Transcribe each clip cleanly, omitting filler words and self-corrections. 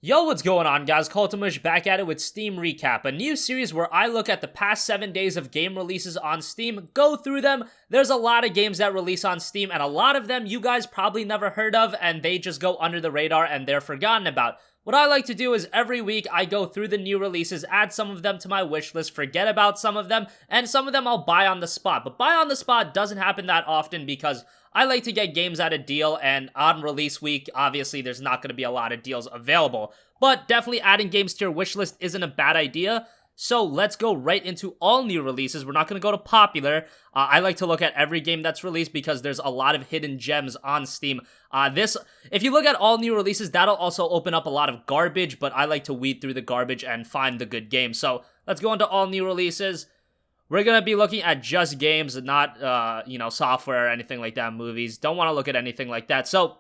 Yo, what's going on, guys? CultofMush back at it with Steam Recap, a new series where I look at the past 7 days of game releases on Steam, go through them. There's a lot of games that release on Steam, and a lot of them you guys probably never heard of, and they just go under the radar and they're forgotten about. What I like to do is every week I go through the new releases, add some of them to my wish list, forget about some of them, and some of them I'll buy on the spot. But buy on the spot doesn't happen that often because I like to get games at a deal, and on release week, obviously there's not going to be a lot of deals available. But definitely adding games to your wish list isn't a bad idea. So let's go right into all new releases. We're not going to go to popular. I like to look at every game that's released because there's a lot of hidden gems on Steam. If you look at all new releases, that'll also open up a lot of garbage, but I like to weed through the garbage and find the good games. So let's go into all new releases. We're going to be looking at just games, not, software or anything like that, movies. Don't want to look at anything like that. So,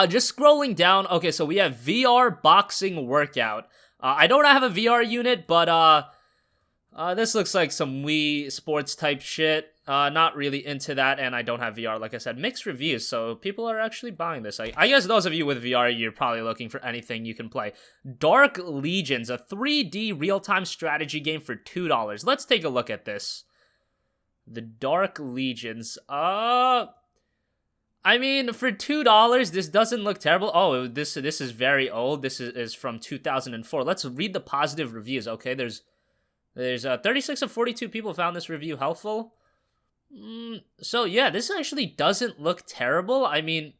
just scrolling down. Okay, so we have VR boxing workout. I don't have a VR unit, but this looks like some Wii sports type shit. Not really into that, and I don't have VR, like I said. Mixed reviews, so people are actually buying this. I guess those of you with VR, you're probably looking for anything you can play. Dark Legions, a 3D real-time strategy game for $2. Let's take a look at this. The Dark Legions. I mean, for $2, this doesn't look terrible. Oh, this is very old. This is from 2004. Let's read the positive reviews. Okay, there's 36 of 42 people found this review helpful. So yeah, this actually doesn't look terrible. I mean,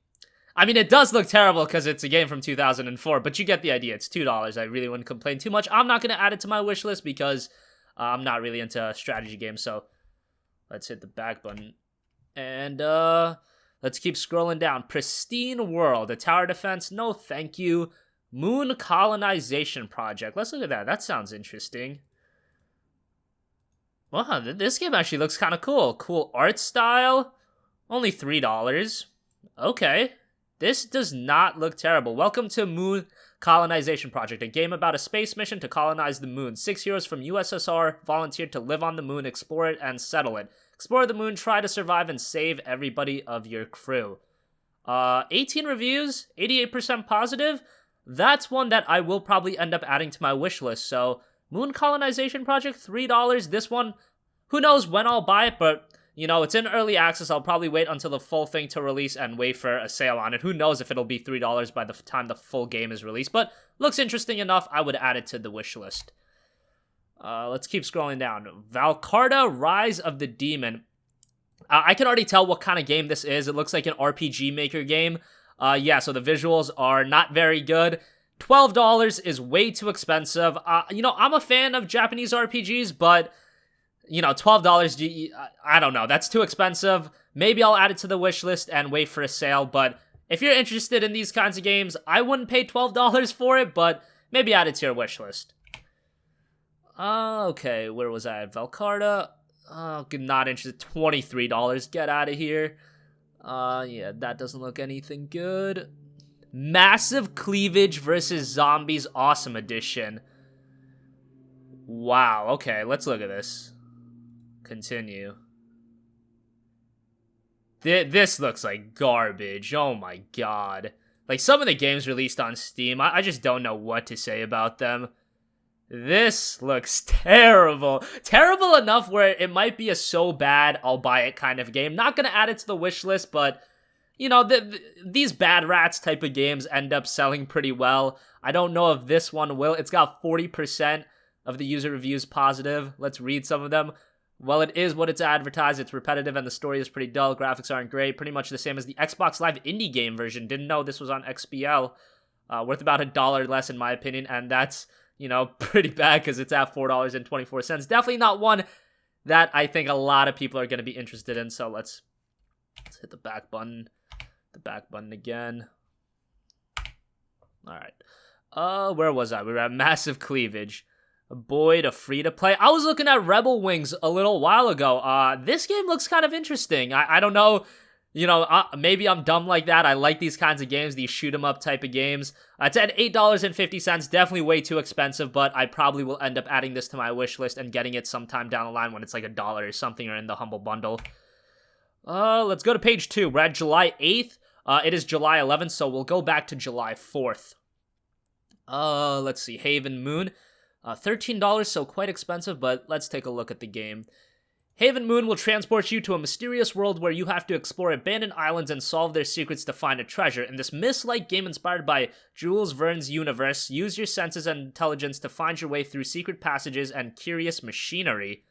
it does look terrible because it's a game from 2004, but you get the idea. It's $2. I really wouldn't complain too much. I'm not going to add it to my wish list because I'm not really into strategy games. So let's hit the back button. And let's keep scrolling down. Pristine World, a tower defense. No, thank you. Moon Colonization Project. Let's look at that. That sounds interesting. Wow, this game actually looks kind of cool. Cool art style. Only $3. Okay. This does not look terrible. Welcome to Moon Colonization Project, a game about a space mission to colonize the moon. 6 heroes from USSR volunteered to live on the moon, explore it, and settle it. Explore the moon, try to survive, and save everybody of your crew. 18 reviews, 88% positive. That's one that I will probably end up adding to my wish list. So, Moon Colonization Project, $3. This one, who knows when I'll buy it, but, it's in early access. I'll probably wait until the full thing to release and wait for a sale on it. Who knows if it'll be $3 by the time the full game is released, but looks interesting enough. I would add it to the wish list. Let's keep scrolling down. Valcarta, Rise of the Demon. I can already tell what kind of game this is. It looks like an RPG Maker game. Yeah, so the visuals are not very good. $12 is way too expensive. I'm a fan of Japanese RPGs, but, $12, I don't know. That's too expensive. Maybe I'll add it to the wish list and wait for a sale, but if you're interested in these kinds of games, I wouldn't pay $12 for it, but maybe add it to your wish list. Okay, where was I? Valcarta. Not interested. $23. Get out of here. Yeah, that doesn't look anything good. Massive Cleavage versus Zombies Awesome Edition. Wow, okay, let's look at this. Continue. This looks like garbage. Oh my god. Like, some of the games released on Steam, I just don't know what to say about them. This looks terrible. Terrible enough where it might be a so bad I'll buy it kind of game. Not gonna add it to the wish list, but, these bad rats type of games end up selling pretty well. I don't know if this one will. It's got 40% of the user reviews positive. Let's read some of them. Well, it is what it's advertised. It's repetitive and the story is pretty dull. Graphics aren't great. Pretty much the same as the Xbox Live indie game version. Didn't know this was on XBL. Worth about $1 less in my opinion, and that's pretty bad because it's at $4.24. Definitely not one that I think a lot of people are going to be interested in. So let's hit the back button. The back button again. All right. Where was I? We were at Massive Cleavage. Boyd, a free-to-play. I was looking at Rebel Wings a little while ago. This game looks kind of interesting. I don't know. Maybe I'm dumb like that. I like these kinds of games, these shoot-'em-up type of games. It's at $8.50, definitely way too expensive, but I probably will end up adding this to my wish list and getting it sometime down the line when it's like $1 or something or in the Humble Bundle. Let's go to page 2. We're at July 8th. It is July 11th, so we'll go back to July 4th. Let's see, Haven Moon. $13, so quite expensive, but let's take a look at the game. Haven Moon will transport you to a mysterious world where you have to explore abandoned islands and solve their secrets to find a treasure. In this Myst-like game inspired by Jules Verne's universe, use your senses and intelligence to find your way through secret passages and curious machinery.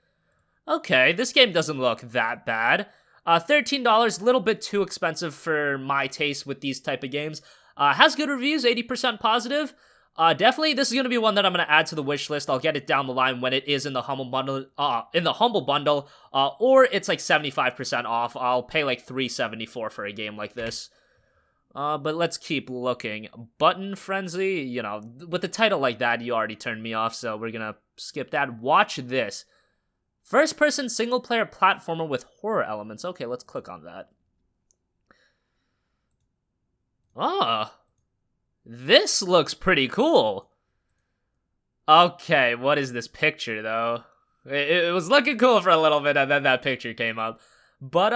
Okay, this game doesn't look that bad. $13, a little bit too expensive for my taste with these type of games. Has good reviews, 80% positive. Definitely, this is gonna be one that I'm gonna add to the wish list. I'll get it down the line when it is in the humble bundle. Or it's like 75% off. I'll pay like $3.74 for a game like this. But let's keep looking. Button Frenzy, you know, with the title like that, you already turned me off, so we're gonna skip that. Watch this. First-person single-player platformer with horror elements. Okay, let's click on that. This looks pretty cool. Okay, what is this picture, though? It was looking cool for a little bit, and then that picture came up. But,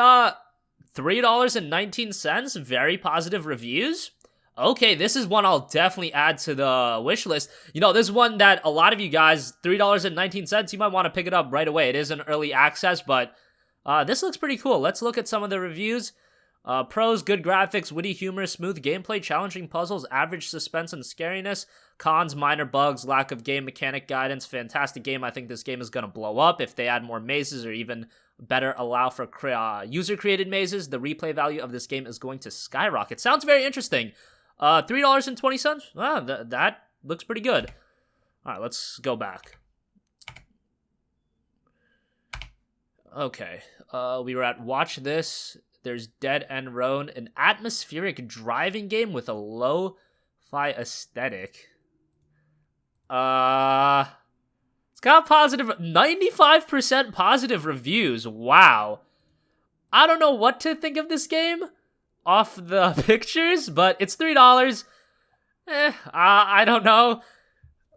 $3.19, very positive reviews. Okay, this is one I'll definitely add to the wish list. You know, this is one that a lot of you guys, $3.19, you might want to pick it up right away. It is an early access, but this looks pretty cool. Let's look at some of the reviews. Pros, good graphics, witty humor, smooth gameplay, challenging puzzles, average suspense and scariness. Cons, minor bugs, lack of game mechanic guidance. Fantastic game. I think this game is going to blow up if they add more mazes or even better allow for user-created mazes. The replay value of this game is going to skyrocket. Sounds very interesting. $3.20? That looks pretty good. All right, let's go back. Okay, we were at Watch This. There's Dead End Road, an atmospheric driving game with a lo-fi aesthetic. It's got positive, 95% positive reviews. Wow. I don't know what to think of this game off the pictures, but it's $3. I don't know.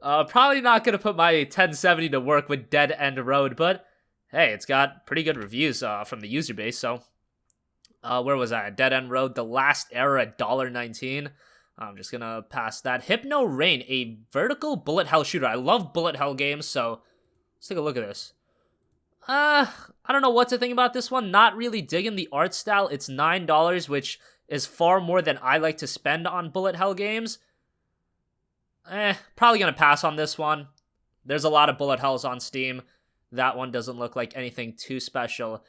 Probably not gonna put my 1070 to work with Dead End Road, but hey, it's got pretty good reviews from the user base, so... where was I? Dead End Road, The Last Era at $1.19. I'm just gonna pass that. Hypno Rain, a vertical bullet hell shooter. I love bullet hell games, so let's take a look at this. I don't know what to think about this one. Not really digging the art style. It's $9, which is far more than I like to spend on bullet hell games. Probably gonna pass on this one. There's a lot of bullet hells on Steam. That one doesn't look like anything too special.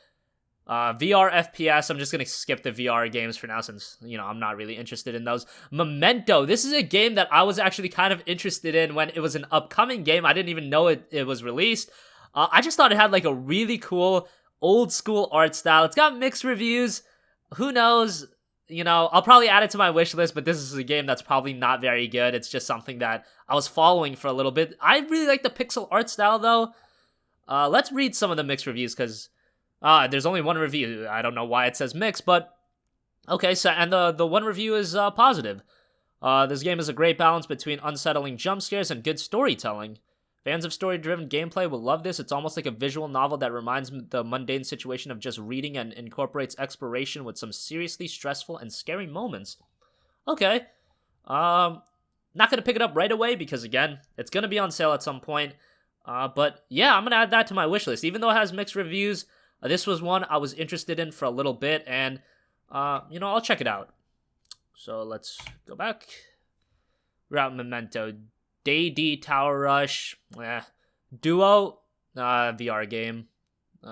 VR FPS, I'm just gonna skip the VR games for now since, you know, I'm not really interested in those. Memento, this is a game that I was actually kind of interested in when it was an upcoming game. I didn't even know it was released. I just thought it had like a really cool old school art style. It's got mixed reviews. Who knows? You know, I'll probably add it to my wish list, but this is a game that's probably not very good. It's just something that I was following for a little bit. I really like the pixel art style though. Let's read some of the mixed reviews because there's only one review. I don't know why it says mixed, but okay. So, and the one review is positive. This game is a great balance between unsettling jump scares and good storytelling. Fans of story-driven gameplay will love this. It's almost like a visual novel that reminds the mundane situation of just reading and incorporates exploration with some seriously stressful and scary moments. Okay. Not gonna pick it up right away because, again, it's gonna be on sale at some point. But yeah, I'm gonna add that to my wish list. Even though it has mixed reviews, this was one I was interested in for a little bit, and, you know, I'll check it out. So let's go back. We're at Memento. Day D Tower Rush. Duo, VR game.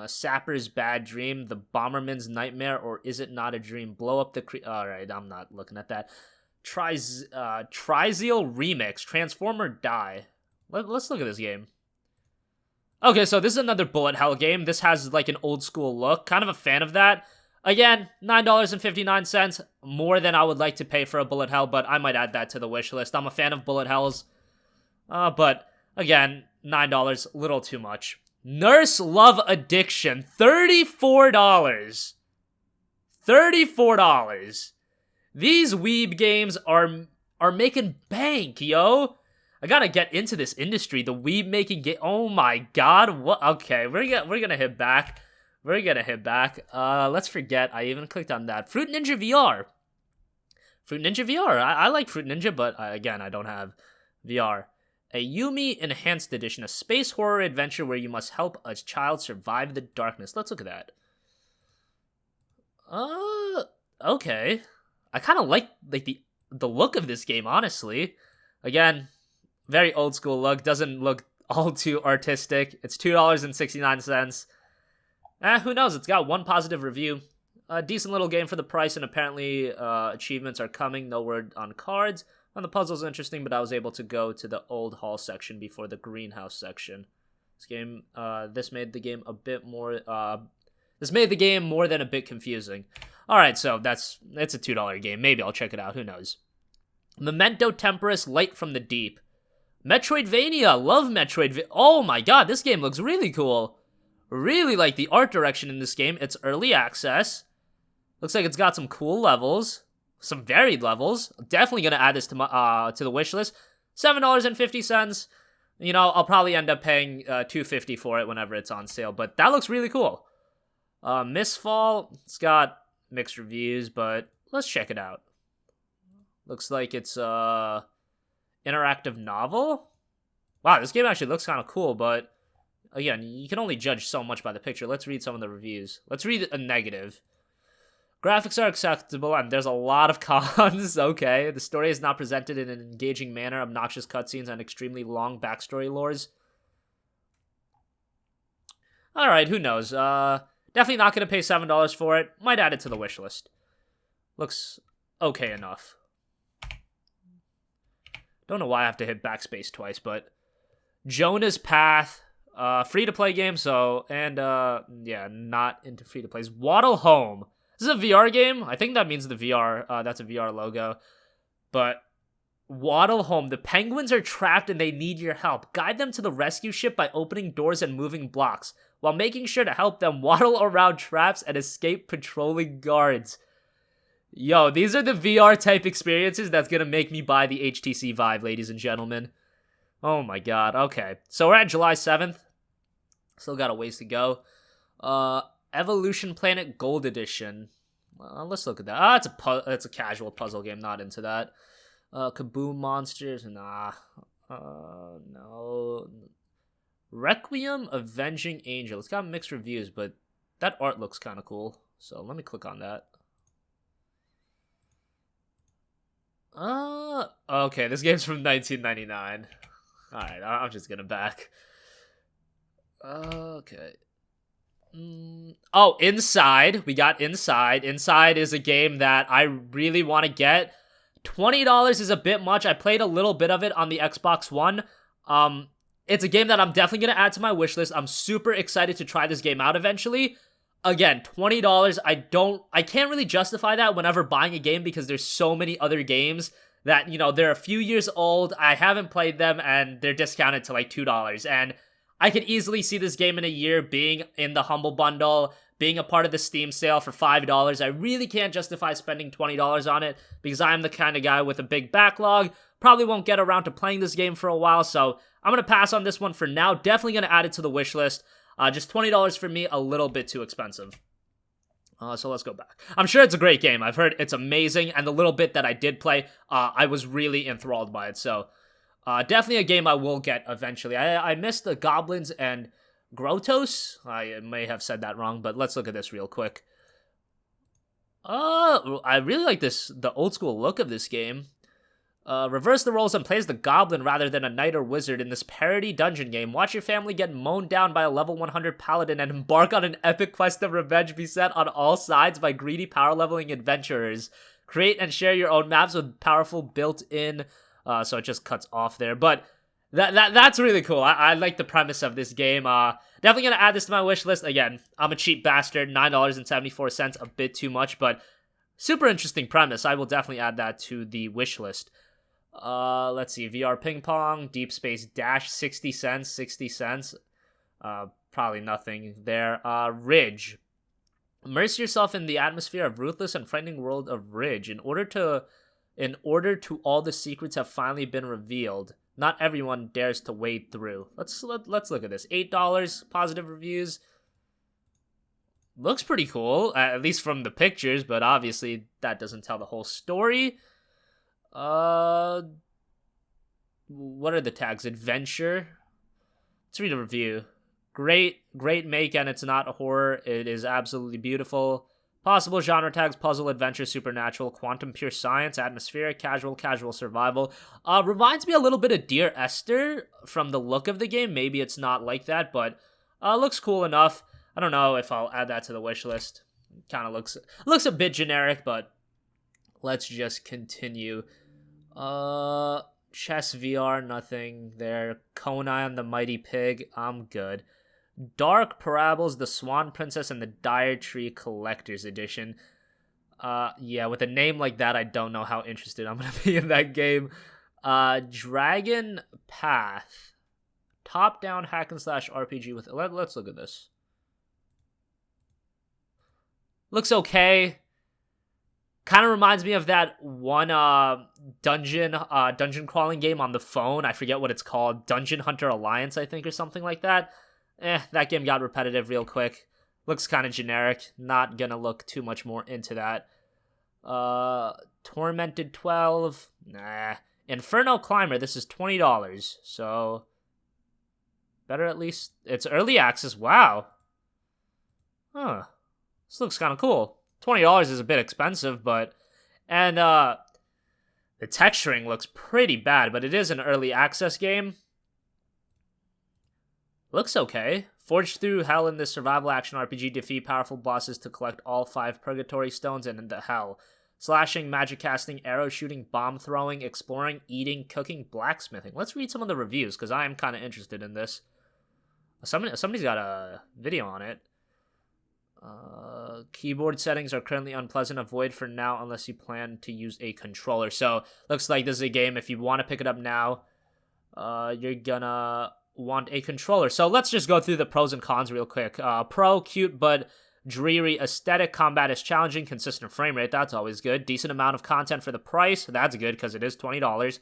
Sapper's Bad Dream. The Bomberman's Nightmare, or Is It Not a Dream? Blow Up the Alright, I'm not looking at that. Trizeal Remix. Transform or Die. Let's look at this game. Okay, so this is another bullet hell game. This has like an old school look. Kind of a fan of that. Again, $9.59. More than I would like to pay for a bullet hell, but I might add that to the wish list. I'm a fan of bullet hells. But again, $9, little too much. Nurse Love Addiction, $34. $34. These weeb games are making bank, yo. I gotta get into this industry. The weeb making game. Oh my god. What? Okay, we're gonna hit back. We're gonna hit back. Let's forget I even clicked on that. Fruit Ninja VR. Fruit Ninja VR. I like Fruit Ninja, but again, I don't have VR. A Yumi Enhanced Edition, a space horror adventure where you must help a child survive the darkness. Let's look at that. Okay. I kind of like the look of this game, honestly. Again, very old school look. Doesn't look all too artistic. It's $2.69. Who knows? It's got one positive review. A decent little game for the price, and apparently achievements are coming. No word on cards. And the puzzle's interesting, but I was able to go to the old hall section before the greenhouse section. This made the game a bit more. This made the game more than a bit confusing. All right, so it's a $2 game. Maybe I'll check it out. Who knows? Memento Tempura, Light from the Deep. Metroidvania. Love Metroidvania. Oh my god, this game looks really cool. Really like the art direction in this game. It's early access. Looks like it's got some cool levels. Some varied levels. Definitely going to add this to the wish list. $7.50. You know, I'll probably end up paying $2.50 for it whenever it's on sale. But that looks really cool. Mistfall. It's got mixed reviews, but let's check it out. Looks like it's interactive novel. Wow, this game actually looks kind of cool, but again, you can only judge so much by the picture. Let's read some of the reviews. Let's read a negative. Graphics are acceptable, and there's a lot of cons. Okay, the story is not presented in an engaging manner, obnoxious cutscenes, and extremely long backstory lores. Alright, who knows? Definitely not going to pay $7 for it. Might add it to the wish list. Looks okay enough. Don't know why I have to hit backspace twice, but Jonah's Path, free-to-play game, yeah, not into free-to-plays. Swaddle Home. This is a VR game. I think that means the VR, that's a VR logo. But Swaddle Home. The penguins are trapped and they need your help. Guide them to the rescue ship by opening doors and moving blocks, while making sure to help them waddle around traps and escape patrolling guards. Yo, these are the VR type experiences that's gonna make me buy the HTC Vive, ladies and gentlemen. Oh my god, okay. So we're at July 7th. Still got a ways to go. Evolution Planet Gold Edition. Let's look at that. It's a casual puzzle game, not into that. Kaboom Monsters, nah. No. Requiem Avenging Angel. It's got mixed reviews, but that art looks kind of cool. So let me click on that. Okay, this game's from 1999. Alright, I'm just gonna back. Okay. Oh, Inside. We got Inside. Inside is a game that I really want to get. $20 is a bit much. I played a little bit of it on the Xbox One. It's a game that I'm definitely going to add to my wish list. I'm super excited to try this game out eventually. Again, $20. I can't really justify that whenever buying a game because there's so many other games that, you know, they're a few years old. I haven't played them and they're discounted to like $2. And I could easily see this game in a year being in the Humble Bundle, being a part of the Steam sale for $5. I really can't justify spending $20 on it because I'm the kind of guy with a big backlog. Probably won't get around to playing this game for a while, so I'm going to pass on this one for now. Definitely going to add it to the wish list. Just $20 for me, a little bit too expensive. So let's go back. I'm sure it's a great game. I've heard it's amazing, and the little bit that I did play, I was really enthralled by it, so definitely a game I will get eventually. I missed the Goblins and Grottos. I may have said that wrong, but let's look at this real quick. I really like the old school look of this game. Reverse the roles and play as the goblin rather than a knight or wizard in this parody dungeon game. Watch your family get mown down by a level 100 paladin and embark on an epic quest of revenge beset on all sides by greedy power leveling adventurers. Create and share your own maps with powerful built-in... so it just cuts off there, but that's really cool. I like the premise of this game. Definitely gonna add this to my wish list. Again, I'm a cheap bastard. $9.74, a bit too much, but super interesting premise. I will definitely add that to the wish list. Let's see, VR Ping Pong, Deep Space Dash, 60 cents. Probably nothing there. Ridge. Immerse yourself in the atmosphere of ruthless and frightening world of Ridge. In order to all the secrets have finally been revealed. Not everyone dares to wade through. Let's look at this. $8, positive reviews. Looks pretty cool, at least from the pictures, but obviously that doesn't tell the whole story. what are the tags? Adventure. Let's read a review. Great make, and it's not a horror. It is absolutely beautiful. Possible genre tags: puzzle, adventure, supernatural, quantum, pure science, atmospheric, casual survival. Reminds me a little bit of Dear Esther from the look of the game. Maybe it's not like that, but looks cool enough. I don't know if I'll add that to the wish list. Kind of looks a bit generic, but let's just continue. Chess VR, nothing there. Conan the Mighty Pig, I'm good. Dark Parables, The Swan Princess, and the Dire Tree Collector's Edition. Yeah, with a name like that, I don't know how interested I'm going to be in that game. Dragon Path. Top-down hack-and-slash RPG with... Let's look at this. Looks okay. Kind of reminds me of that one dungeon crawling game on the phone. I forget what it's called. Dungeon Hunter Alliance, I think, or something like that. That game got repetitive real quick. Looks kind of generic. Not gonna look too much more into that. Tormented 12. Nah. Inferno Climber, this is $20. So, better at least. It's early access. Wow. Huh. This looks kind of cool. $20 is a bit expensive, but... And, the texturing looks pretty bad, but it is an early access game. Looks okay. Forge through hell in this survival action RPG. Defeat powerful bosses to collect all 5 purgatory stones and into hell. Slashing, magic casting, arrow shooting, bomb throwing, exploring, eating, cooking, blacksmithing. Let's read some of the reviews, because I am kind of interested in this. Somebody's got a video on it. Keyboard settings are currently unpleasant. Avoid for now unless you plan to use a controller. So, looks like this is a game, if you want to pick it up now, you're gonna want a controller. So let's just go through the pros and cons real quick. Pro, cute but dreary aesthetic. Combat is challenging. Consistent frame rate, that's always good. Decent amount of content for the price, that's good because it is $20.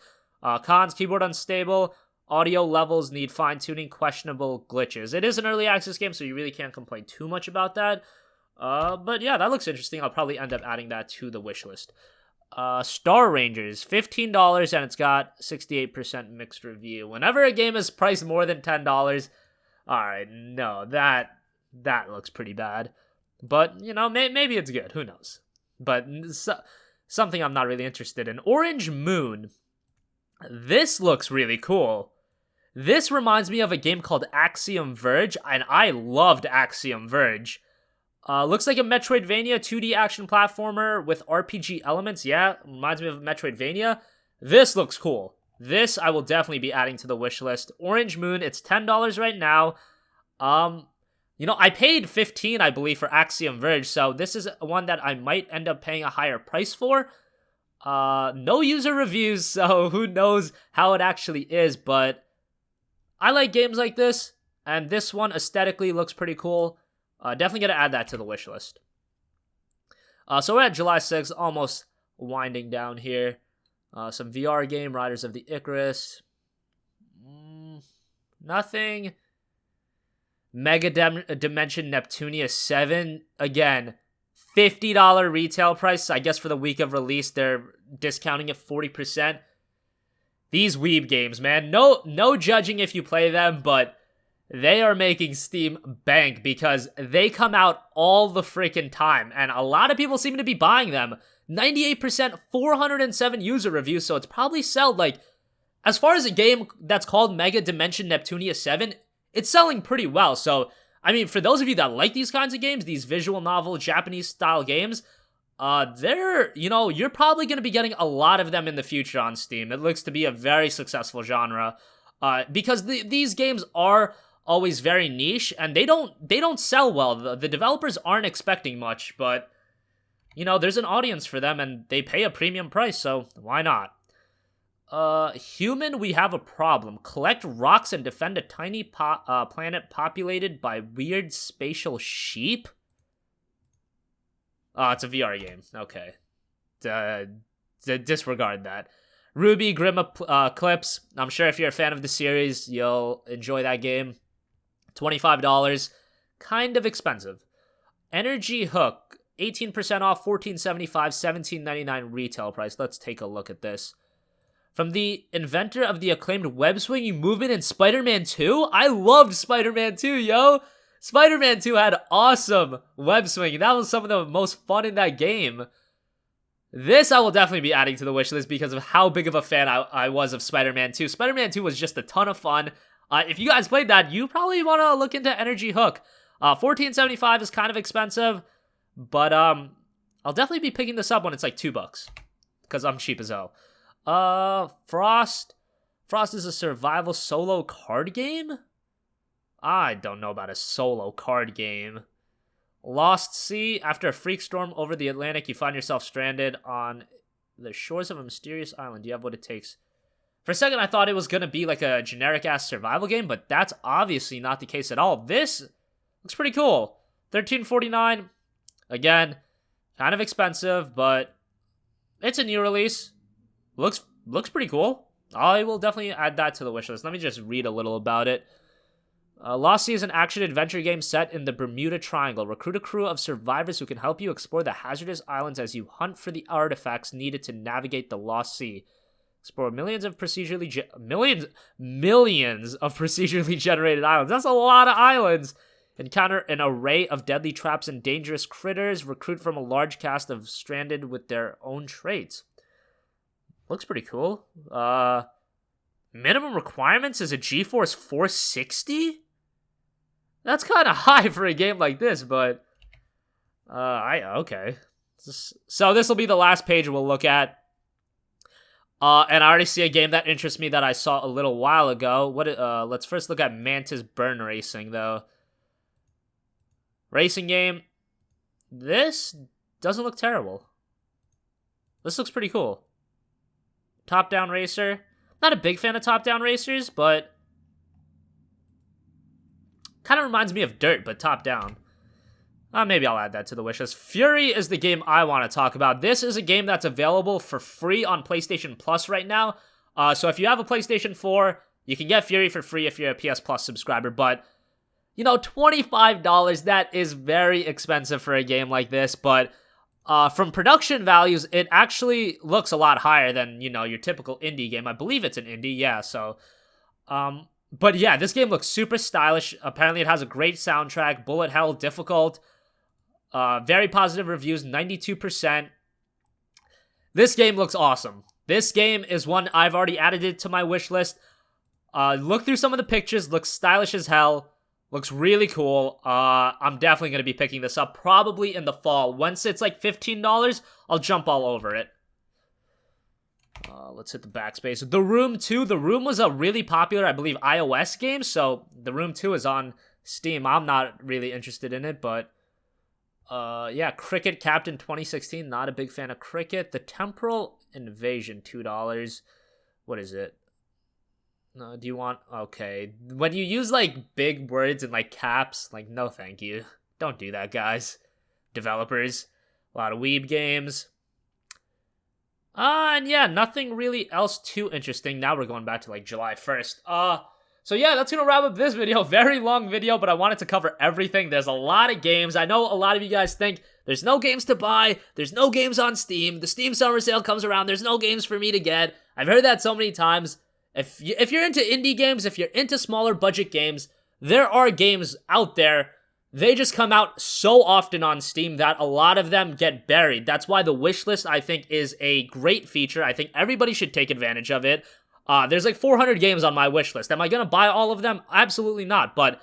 Cons, keyboard unstable. Audio levels need fine-tuning. Questionable glitches. It is an early access game, so you really can't complain too much about that. But yeah, that looks interesting. I'll probably end up adding that to the wish list. Star Rangers, $15, and it's got 68% mixed review. Whenever a game is priced more than $10, alright, no, that looks pretty bad. But, you know, maybe it's good, who knows. But something I'm not really interested in. Orange Moon, this looks really cool. This reminds me of a game called Axiom Verge, and I loved Axiom Verge. Looks like a Metroidvania 2D action platformer with RPG elements. Yeah, reminds me of Metroidvania. This looks cool. This I will definitely be adding to the wish list. Orange Moon, it's $10 right now. You know, I paid $15, I believe, for Axiom Verge, so this is one that I might end up paying a higher price for. No user reviews, so who knows how it actually is, but I like games like this, and this one aesthetically looks pretty cool. Definitely gonna add that to the wish list. So we're at July 6th, almost winding down here. Some VR game, Riders of the Icarus. Nothing. Mega Dimension Neptunia 7. Again, $50 retail price. I guess for the week of release, they're discounting it 40%. These weeb games, man. No judging if you play them, but they are making Steam bank because they come out all the freaking time, and a lot of people seem to be buying them. 98%, 407 user reviews, so it's probably sold, like, as far as a game that's called Mega Dimension Neptunia 7, it's selling pretty well. So, I mean, for those of you that like these kinds of games, these visual novel, Japanese-style games, you're probably going to be getting a lot of them in the future on Steam. It looks to be a very successful genre, because these games are always very niche, and they don't sell well. The developers aren't expecting much, but, you know, there's an audience for them, and they pay a premium price, so why not? Human, we have a problem. Collect rocks and defend a tiny planet populated by weird spatial sheep? Oh, it's a VR game. Okay. Disregard that. Ruby Grim Eclipse. I'm sure if you're a fan of the series, you'll enjoy that game. $25. Kind of expensive. Energy Hook. 18% off, $14.75, $17.99 retail price. Let's take a look at this. From the inventor of the acclaimed web-swinging movement in Spider-Man 2? I loved Spider-Man 2, yo! Spider-Man 2 had awesome web-swinging. That was some of the most fun in that game. This I will definitely be adding to the wishlist because of how big of a fan I was of Spider-Man 2. Spider-Man 2 was just a ton of fun. If you guys played that, you probably want to look into Energy Hook. $14.75 is kind of expensive, but I'll definitely be picking this up when it's like $2 because I'm cheap as hell. Frost. Frost is a survival solo card game? I don't know about a solo card game. Lost Sea. After a freak storm over the Atlantic, you find yourself stranded on the shores of a mysterious island. Do you have what it takes? For a second, I thought it was going to be like a generic-ass survival game, but that's obviously not the case at all. This looks pretty cool. $13.49. Again, kind of expensive, but it's a new release. Looks pretty cool. I will definitely add that to the wishlist. Let me just read a little about it. Lost Sea is an action-adventure game set in the Bermuda Triangle. Recruit a crew of survivors who can help you explore the hazardous islands as you hunt for the artifacts needed to navigate the Lost Sea. Explore millions of procedurally generated islands. That's a lot of islands. Encounter an array of deadly traps and dangerous critters. Recruit from a large cast of stranded with their own traits. Looks pretty cool. Minimum requirements is a GeForce 460? That's kind of high for a game like this, but okay. So this will be the last page we'll look at. And I already see a game that interests me that I saw a little while ago. Let's first look at Mantus Burn Racing, though. Racing game. This doesn't look terrible. This looks pretty cool. Top-down racer. Not a big fan of top-down racers, but kind of reminds me of Dirt, but top-down. Maybe I'll add that to the wishlist. Fury is the game I want to talk about. This is a game that's available for free on PlayStation Plus right now. So if you have a PlayStation 4, you can get Fury for free if you're a PS Plus subscriber. But, you know, $25, that is very expensive for a game like this. But from production values, it actually looks a lot higher than, you know, your typical indie game. I believe it's an indie, yeah. So, but yeah, this game looks super stylish. Apparently it has a great soundtrack, bullet hell difficult. Very positive reviews, 92%. This game looks awesome. This game is one I've already added it to my wish list. Look through some of the pictures, looks stylish as hell. Looks really cool. I'm definitely going to be picking this up probably in the fall. Once it's like $15, I'll jump all over it. Let's hit the backspace. The Room 2. The Room was a really popular, I believe, iOS game. So The Room 2 is on Steam. I'm not really interested in it, but yeah, Cricket Captain 2016. Not a big fan of Cricket. The Temporal Invasion, $2. What is it? No, do you want... Okay. When you use, like, big words and, like, caps, like, no thank you. Don't do that, guys. Developers. A lot of weeb games. And yeah, nothing really else too interesting. Now we're going back to, like, July 1st. So yeah, that's gonna wrap up this video. Very long video, but I wanted to cover everything. There's a lot of games. I know a lot of you guys think there's no games to buy. There's no games on Steam. The Steam summer sale comes around. There's no games for me to get. I've heard that so many times. If you're into indie games, if you're into smaller budget games, there are games out there. They just come out so often on Steam that a lot of them get buried. That's why the wishlist, I think, is a great feature. I think everybody should take advantage of it. There's like 400 games on my wishlist. Am I going to buy all of them? Absolutely not. But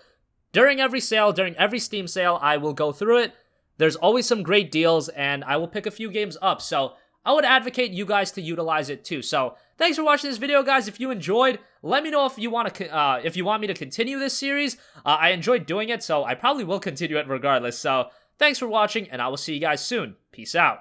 during every sale, during every Steam sale, I will go through it. There's always some great deals, and I will pick a few games up. So I would advocate you guys to utilize it too. So thanks for watching this video, guys. If you enjoyed, let me know if you want me to continue this series. I enjoyed doing it, so I probably will continue it regardless. So thanks for watching, and I will see you guys soon. Peace out.